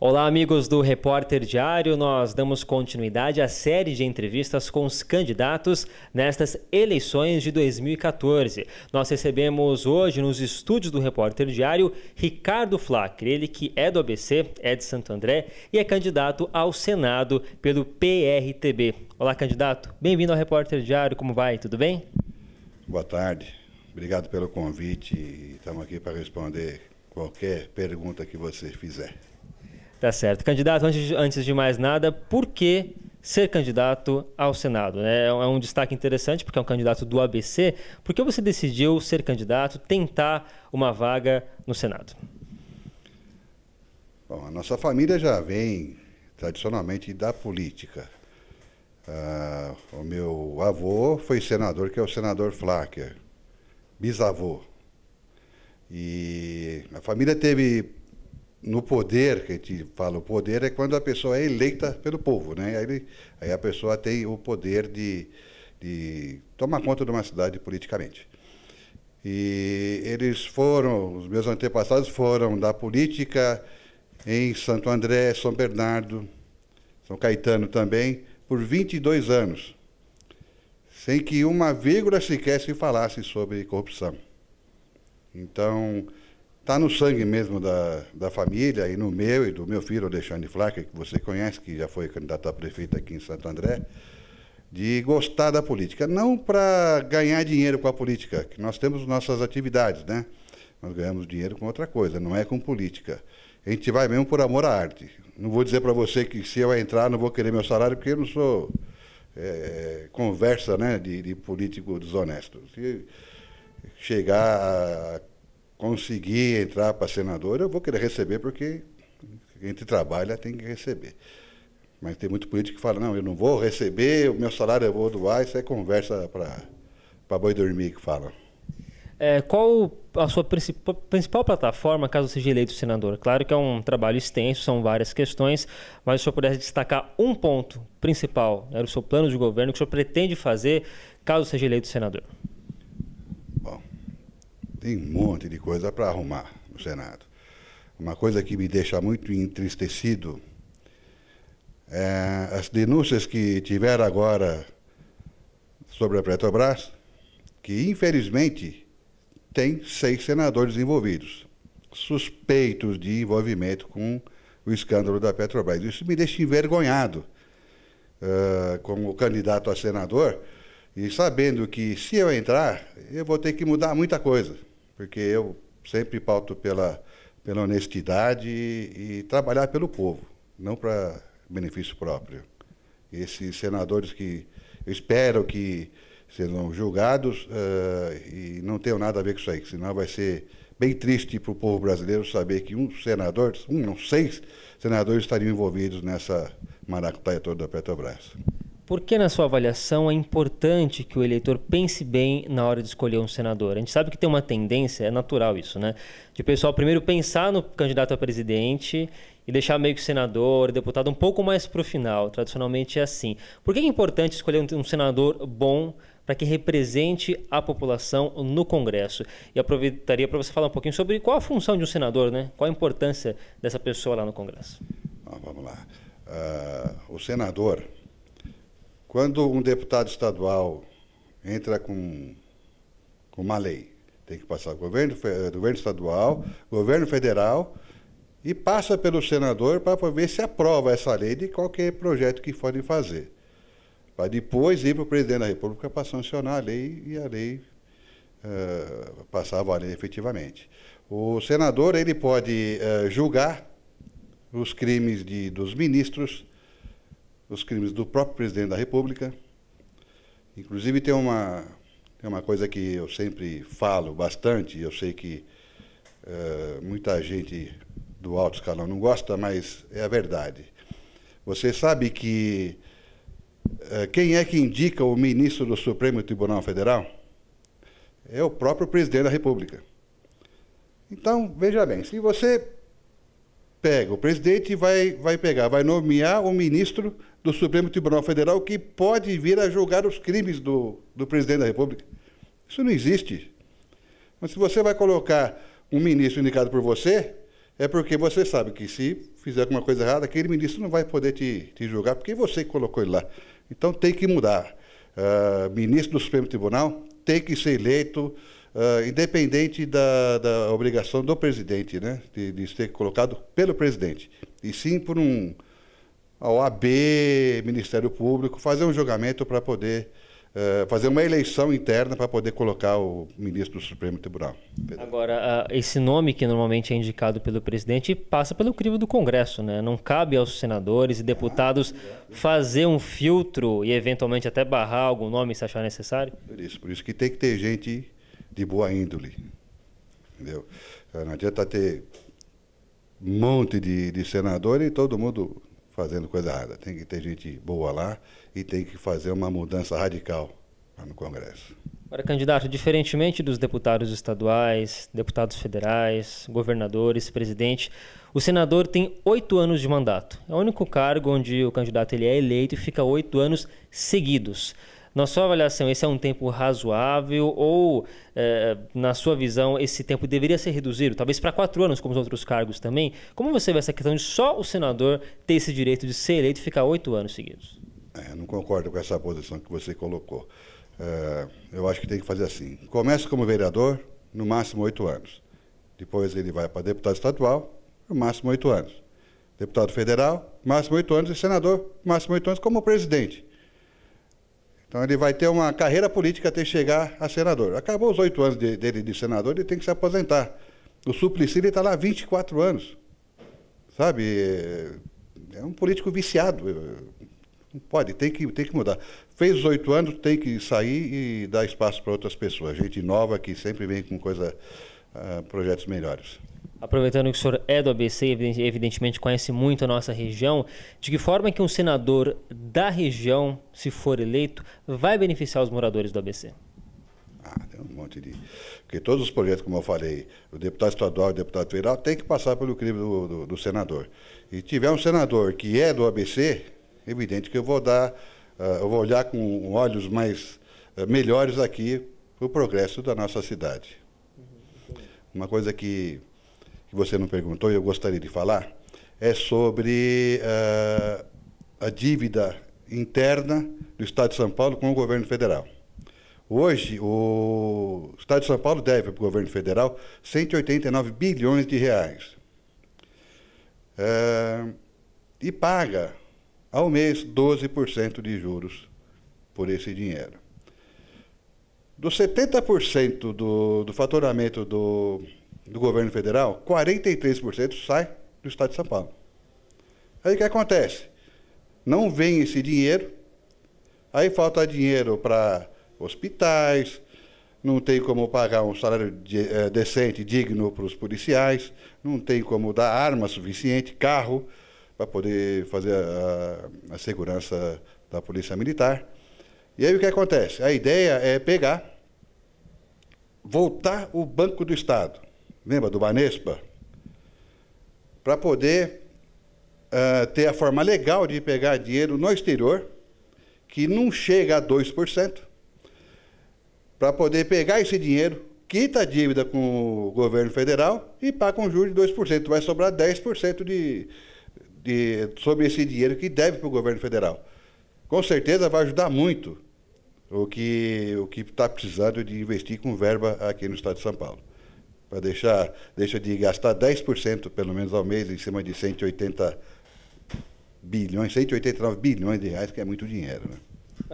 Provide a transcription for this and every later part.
Olá, amigos do Repórter Diário. Nós damos continuidade à série de entrevistas com os candidatos nestas eleições de 2014. Nós recebemos hoje nos estúdios do Repórter Diário Ricardo Flacre, ele que é do ABC, é de Santo André e é candidato ao Senado pelo PRTB. Olá, candidato. Bem-vindo ao Repórter Diário. Como vai? Tudo bem? Boa tarde. Obrigado pelo convite. Estamos aqui para responder qualquer pergunta que você fizer. Tá certo. Candidato, antes de mais nada, por que ser candidato ao Senado? É um destaque interessante, porque é um candidato do ABC. Por que você decidiu ser candidato, tentar uma vaga no Senado? Bom, a nossa família já vem, tradicionalmente, da política. O meu avô foi senador, que é o senador Flacre, bisavô. E a família teve... No poder, que a gente fala, o poder é quando a pessoa é eleita pelo povo, né? Aí a pessoa tem o poder de tomar conta de uma cidade politicamente. E os meus antepassados foram da política em Santo André, São Bernardo, São Caetano também, por 22 anos, sem que uma vírgula sequer se falasse sobre corrupção. Então... está no sangue mesmo da família, e no meu e do meu filho, Alexandre Flacre, que você conhece, que já foi candidato a prefeito aqui em Santo André, de gostar da política. Não para ganhar dinheiro com a política, que nós temos nossas atividades, né? Nós ganhamos dinheiro com outra coisa, não é com política. A gente vai mesmo por amor à arte. Não vou dizer para você que se eu entrar não vou querer meu salário, porque eu não sou conversa, né, de político desonesto. Se chegar a conseguir entrar para senador, eu vou querer receber, porque a gente trabalha, tem que receber. Mas tem muito político que fala, não, eu não vou receber, o meu salário eu vou doar, isso é conversa para boi dormir, que fala. Qual a sua principal plataforma, caso seja eleito senador? Claro que é um trabalho extenso, são várias questões, mas se o senhor pudesse destacar um ponto principal, era o seu plano de governo, que o senhor pretende fazer, caso seja eleito senador? Tem um monte de coisa para arrumar no Senado. Uma coisa que me deixa muito entristecido é as denúncias que tiveram agora sobre a Petrobras, que infelizmente tem 6 senadores envolvidos, suspeitos de envolvimento com o escândalo da Petrobras. Isso me deixa envergonhado como candidato a senador, e sabendo que se eu entrar, eu vou ter que mudar muita coisa. Porque eu sempre pauto pela honestidade e trabalhar pelo povo, não para benefício próprio. Esses senadores que eu espero que sejam julgados e não tenham nada a ver com isso aí, senão vai ser bem triste para o povo brasileiro saber que 6 senadores estariam envolvidos nessa maracutaia toda da Petrobras. Por que, na sua avaliação, é importante que o eleitor pense bem na hora de escolher um senador? A gente sabe que tem uma tendência, é natural isso, né? De o pessoal primeiro pensar no candidato a presidente e deixar meio que senador, deputado um pouco mais para o final. Tradicionalmente é assim. Por que é importante escolher um senador bom para que represente a população no Congresso? E aproveitaria para você falar um pouquinho sobre qual a função de um senador, né? Qual a importância dessa pessoa lá no Congresso? Vamos lá. O senador... Quando um deputado estadual entra com uma lei, tem que passar governo estadual, governo federal, e passa pelo senador para ver se aprova essa lei de qualquer projeto que forem fazer. Para depois ir para o presidente da República para sancionar a lei e a lei passar a valer efetivamente. O senador ele pode julgar os crimes dos ministros, os crimes do próprio presidente da República. Inclusive tem uma coisa que eu sempre falo bastante, eu sei que muita gente do alto escalão não gosta, mas é a verdade. Você sabe que quem é que indica o ministro do Supremo Tribunal Federal? É o próprio presidente da República. Então, veja bem, se você pega o presidente, vai nomear o ministro do Supremo Tribunal Federal que pode vir a julgar os crimes do presidente da República. Isso não existe. Mas se você vai colocar um ministro indicado por você, é porque você sabe que se fizer alguma coisa errada, aquele ministro não vai poder te julgar, porque você que colocou ele lá. Então tem que mudar. Ministro do Supremo Tribunal tem que ser eleito independente da obrigação do presidente, né? De ser colocado pelo presidente. E sim por a OAB, Ministério Público, fazer um julgamento para poder fazer uma eleição interna para poder colocar o ministro do Supremo Tribunal. Agora, esse nome que normalmente é indicado pelo presidente passa pelo crivo do Congresso, né? Não cabe aos senadores e deputados fazer um filtro e eventualmente até barrar algum nome se achar necessário? Por isso que tem que ter gente de boa índole, entendeu? Não adianta ter um monte de senador e todo mundo fazendo coisa errada. Tem que ter gente boa lá e tem que fazer uma mudança radical lá no Congresso. Agora, candidato, diferentemente dos deputados estaduais, deputados federais, governadores, presidente, o senador tem 8 anos de mandato. É o único cargo onde o candidato ele é eleito e fica 8 anos seguidos. Na sua avaliação, esse é um tempo razoável ou, na sua visão, esse tempo deveria ser reduzido, talvez para 4 anos, como os outros cargos também? Como você vê essa questão de só o senador ter esse direito de ser eleito e ficar 8 anos seguidos? Eu não concordo com essa posição que você colocou. Eu acho que tem que fazer assim. Começa como vereador, no máximo 8 anos. Depois ele vai para deputado estadual, no máximo 8 anos. Deputado federal, máximo 8 anos. E senador, máximo 8 anos, como presidente. Então ele vai ter uma carreira política até chegar a senador. Acabou os 8 anos dele de senador, ele tem que se aposentar. O Suplicy está lá há 24 anos. Sabe? É um político viciado. Não pode, tem que mudar. Fez os 8 anos, tem que sair e dar espaço para outras pessoas. Gente nova que sempre vem com projetos melhores. Aproveitando que o senhor é do ABC, evidentemente conhece muito a nossa região, de que forma que um senador da região, se for eleito, vai beneficiar os moradores do ABC? Tem um monte de... Porque todos os projetos, como eu falei, o deputado estadual e o deputado federal tem que passar pelo crivo do senador. E tiver um senador que é do ABC, é evidente que eu vou olhar com olhos melhores aqui para o progresso da nossa cidade. Uma coisa que você não perguntou e eu gostaria de falar é sobre a dívida interna do Estado de São Paulo com o governo federal. Hoje, o Estado de São Paulo deve para o governo federal 189 bilhões de reais. E paga, ao mês, 12% de juros por esse dinheiro. Dos 70% do faturamento do governo federal, 43% sai do Estado de São Paulo. Aí o que acontece? Não vem esse dinheiro, aí falta dinheiro para hospitais, não tem como pagar um salário decente, digno para os policiais, não tem como dar arma suficiente, carro, para poder fazer a segurança da polícia militar. E aí o que acontece? A ideia é voltar o Banco do Estado, lembra do Banespa? Para poder ter a forma legal de pegar dinheiro no exterior, que não chega a 2%, para poder pegar esse dinheiro, quita a dívida com o governo federal e paga com juros de 2%. Vai sobrar 10% sobre esse dinheiro que deve para o governo federal. Com certeza vai ajudar muito o que está precisando de investir com verba aqui no Estado de São Paulo. Para deixa de gastar 10% pelo menos ao mês em cima de 189 bilhões de reais, que é muito dinheiro, né?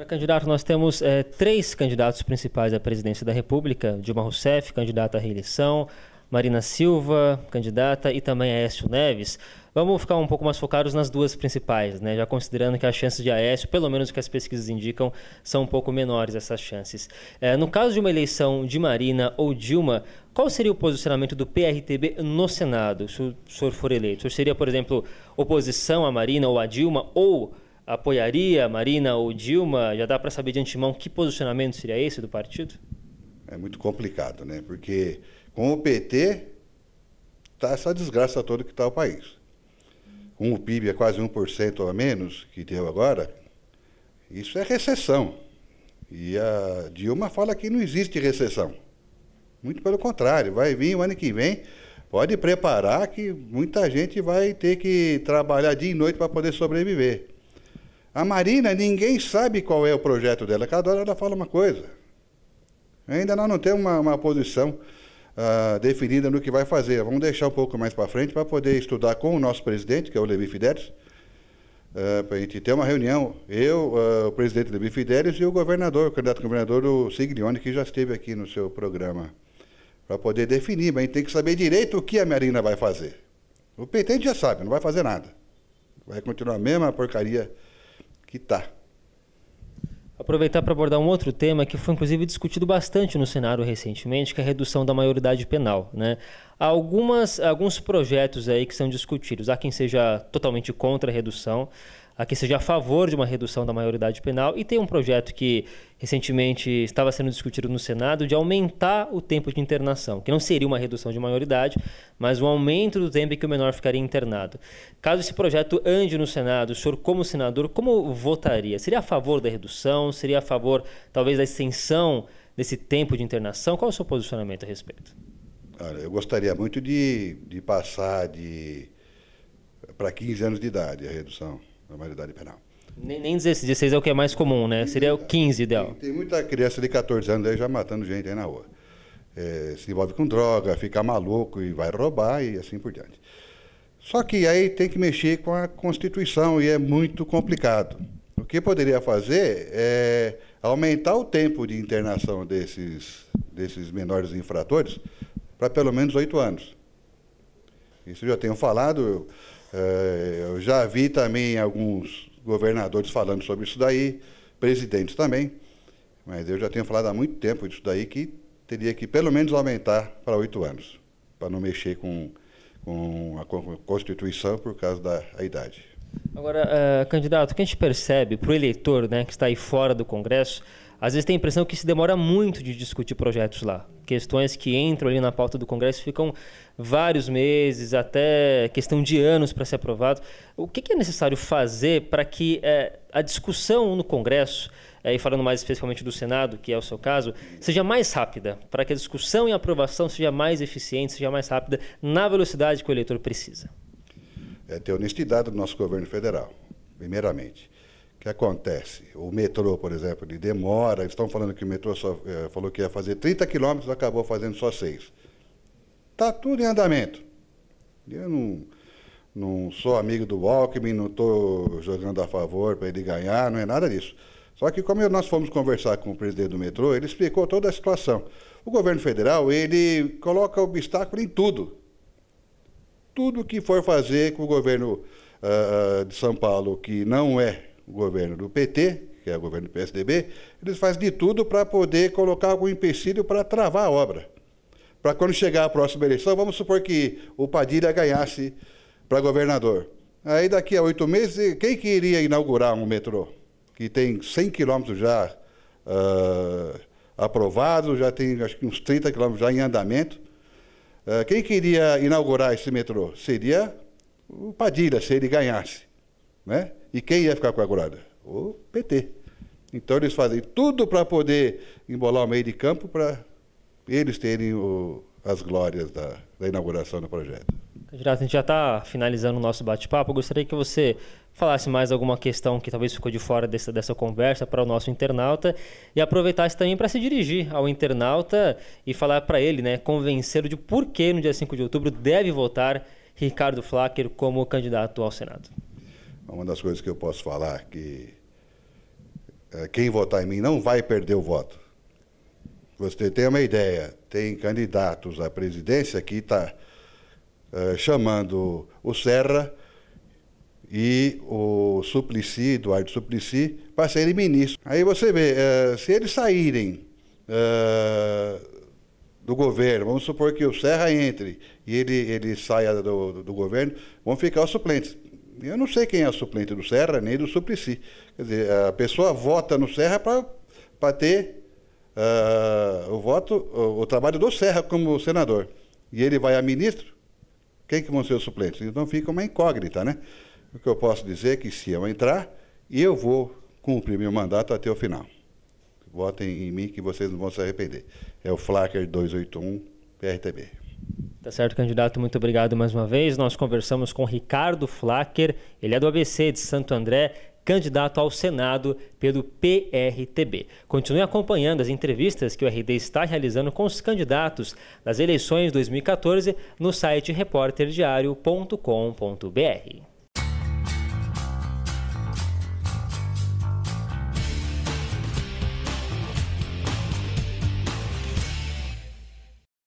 Candidato, nós temos 3 candidatos principais à presidência da República: Dilma Rousseff, candidata à reeleição, Marina Silva, candidata, e também Aécio Neves. Vamos ficar um pouco mais focados nas 2 principais, né? Já considerando que as chances de Aécio, pelo menos o que as pesquisas indicam, são um pouco menores essas chances. No caso de uma eleição de Marina ou Dilma, qual seria o posicionamento do PRTB no Senado, se o senhor for eleito? O senhor seria, por exemplo, oposição a Marina ou a Dilma, ou apoiaria a Marina ou Dilma? Já dá para saber de antemão que posicionamento seria esse do partido? É muito complicado, né? Porque com o PT está essa desgraça toda que está o país. Com o PIB é quase 1% a menos que deu agora, isso é recessão. E a Dilma fala que não existe recessão. Muito pelo contrário, vai vir o ano que vem pode preparar que muita gente vai ter que trabalhar dia e noite para poder sobreviver. A Marina, ninguém sabe qual é o projeto dela, cada hora ela fala uma coisa. Ainda nós não temos uma posição definida no que vai fazer. Vamos deixar um pouco mais para frente para poder estudar com o nosso presidente, que é o Levi Fidelis, para a gente ter uma reunião, o presidente Levi Fidelis e o governador, o candidato governador, o Siglione, que já esteve aqui no seu programa, para poder definir, mas a gente tem que saber direito o que a Marina vai fazer. O PT a gente já sabe, não vai fazer nada. Vai continuar a mesma porcaria que está. Aproveitar para abordar um outro tema que foi inclusive discutido bastante no Senado recentemente, que é a redução da maioridade penal, né? Há alguns projetos aí que são discutidos. Há quem seja totalmente contra a redução, há quem seja a favor de uma redução da maioridade penal, e tem um projeto que recentemente estava sendo discutido no Senado de aumentar o tempo de internação, que não seria uma redução de maioridade, mas um aumento do tempo em que o menor ficaria internado. Caso esse projeto ande no Senado, o senhor, como senador, como votaria? Seria a favor da redução? Seria a favor, talvez, da extensão desse tempo de internação? Qual é o seu posicionamento a respeito? Olha, eu gostaria muito de passar para 15 anos de idade a redução da maioridade penal. Nem 16 é o que é mais comum, né? Seria o 15 ideal. Tem muita criança de 14 anos aí já matando gente aí na rua. Se envolve com droga, fica maluco e vai roubar e assim por diante. Só que aí tem que mexer com a Constituição e é muito complicado. O que poderia fazer é aumentar o tempo de internação desses menores infratores para pelo menos 8 anos. Isso eu já tenho falado, eu já vi também alguns governadores falando sobre isso daí, presidentes também, mas eu já tenho falado há muito tempo disso daí, que teria que pelo menos aumentar para 8 anos, para não mexer com a Constituição por causa da idade. Agora, candidato, o que a gente percebe para o eleitor, né, que está aí fora do Congresso, às vezes tem a impressão que se demora muito de discutir projetos lá. Questões que entram ali na pauta do Congresso ficam vários meses, até questão de anos para ser aprovado. O que é necessário fazer para que a discussão no Congresso, e falando mais especificamente do Senado, que é o seu caso, seja mais rápida, para que a discussão e a aprovação seja mais eficiente, seja mais rápida, na velocidade que o eleitor precisa? É ter honestidade do nosso governo federal, primeiramente. O que acontece? O metrô, por exemplo, ele demora, eles estão falando que o metrô só falou que ia fazer 30 quilômetros, acabou fazendo só 6. Está tudo em andamento. Eu não sou amigo do Alckmin, não estou jogando a favor para ele ganhar, não é nada disso. Só que como nós fomos conversar com o presidente do metrô, ele explicou toda a situação. O governo federal, ele coloca obstáculo em tudo. Tudo que for fazer com o governo de São Paulo, que não é o governo do PT, que é o governo do PSDB, eles fazem de tudo para poder colocar algum empecilho para travar a obra. Para quando chegar a próxima eleição, vamos supor que o Padilha ganhasse para governador. Aí daqui a 8 meses, quem que iria inaugurar um metrô? Que tem 100 quilômetros já aprovados, já tem acho que uns 30 quilômetros já em andamento. Quem queria inaugurar esse metrô? Seria o Padilha, se ele ganhasse, né? E quem ia ficar com a guarda? O PT. Então eles fazem tudo para poder embolar o meio de campo para eles terem as glórias da inauguração do projeto. Candidato, a gente já está finalizando o nosso bate-papo. Eu gostaria que você falasse mais alguma questão que talvez ficou de fora dessa conversa para o nosso internauta e aproveitasse também para se dirigir ao internauta e falar para ele, né, convencê-lo de por que no dia 5 de outubro deve votar Ricardo Pflacher como candidato ao Senado. Uma das coisas que eu posso falar é que quem votar em mim não vai perder o voto. Você tem uma ideia, tem candidatos à presidência que está chamando o Serra e o Suplicy, Eduardo Suplicy, para serem ministros. Aí você vê, se eles saírem do governo, vamos supor que o Serra entre e ele saia do governo, vão ficar os suplentes. Eu não sei quem é o suplente do Serra, nem do Suplicy. Quer dizer, a pessoa vota no Serra para ter o trabalho do Serra como senador. E ele vai a ministro, quem que vão ser os suplentes? Então fica uma incógnita, né? O que eu posso dizer é que se eu entrar, eu vou cumprir meu mandato até o final. Votem em mim que vocês não vão se arrepender. É o Pflacher 281 PRTB. Tá certo, candidato, muito obrigado mais uma vez. Nós conversamos com Ricardo Flacker, ele é do ABC de Santo André, candidato ao Senado pelo PRTB. Continue acompanhando as entrevistas que o RD está realizando com os candidatos das eleições 2014 no site repórterdiario.com.br.